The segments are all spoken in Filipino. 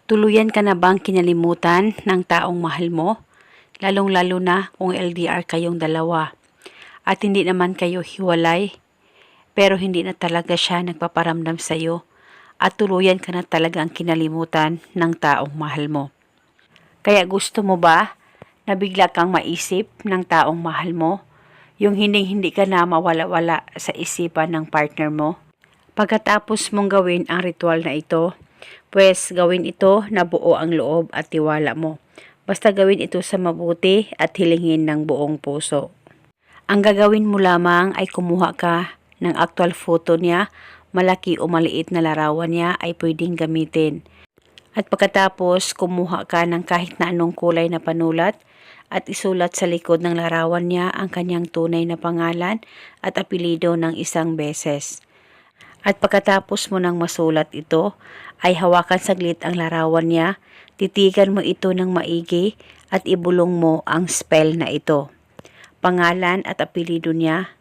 Tuluyan ka na bang kinalimutan ng taong mahal mo? Lalong-lalo na kung LDR kayong dalawa at hindi naman kayo hiwalay, pero hindi na talaga siya nagpaparamdam sa iyo at tuluyan ka na talagang kinalimutan ng taong mahal mo. Kaya gusto mo ba na bigla kang maisip ng taong mahal mo? Yung hindi ka na mawala-wala sa isipan ng partner mo? Pagkatapos mong gawin ang ritual na ito, pues gawin ito na buo ang loob at tiwala mo. Basta gawin ito sa mabuti at hilingin ng buong puso. Ang gagawin mo lamang ay kumuha ka ng actual photo niya, malaki o maliit na larawan niya ay pwedeng gamitin. At pagkatapos kumuha ka ng kahit na anong kulay na panulat at isulat sa likod ng larawan niya ang kanyang tunay na pangalan at apelido ng isang beses. At pagkatapos mo nang masulat ito, ay hawakan saglit ang larawan niya, titigan mo ito ng maigi at ibulong mo ang spell na ito. Pangalan at apelido niya,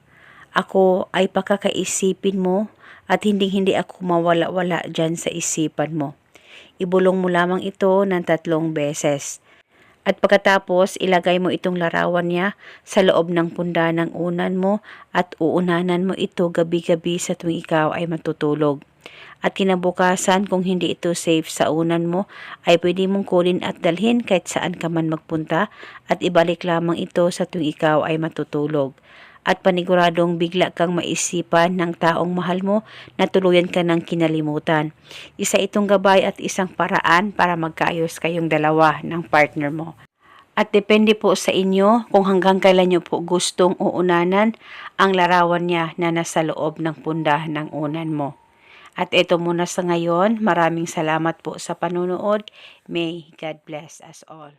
ako ay pakakaisipin mo at hindi ako mawala-wala dyan sa isipan mo. Ibulong mo lamang ito ng 3 beses. At pagkatapos, ilagay mo itong larawan niya sa loob ng punda ng unan mo at uunanan mo ito gabi-gabi sa tuwing ikaw ay matutulog. At kinabukasan, kung hindi ito safe sa unan mo, ay pwede mong kunin at dalhin kahit saan ka man magpunta at ibalik lamang ito sa tuwing ikaw ay matutulog. At paniguradong bigla kang maisipan ng taong mahal mo na tuluyan ka ng kinalimutan. Isa itong gabay at isang paraan para magkaayos kayong dalawa ng partner mo. At depende po sa inyo kung hanggang kailan nyo po gustong uunanan ang larawan niya na nasa loob ng punda ng unan mo. At ito muna sa ngayon, maraming salamat po sa panunood. May God bless us all.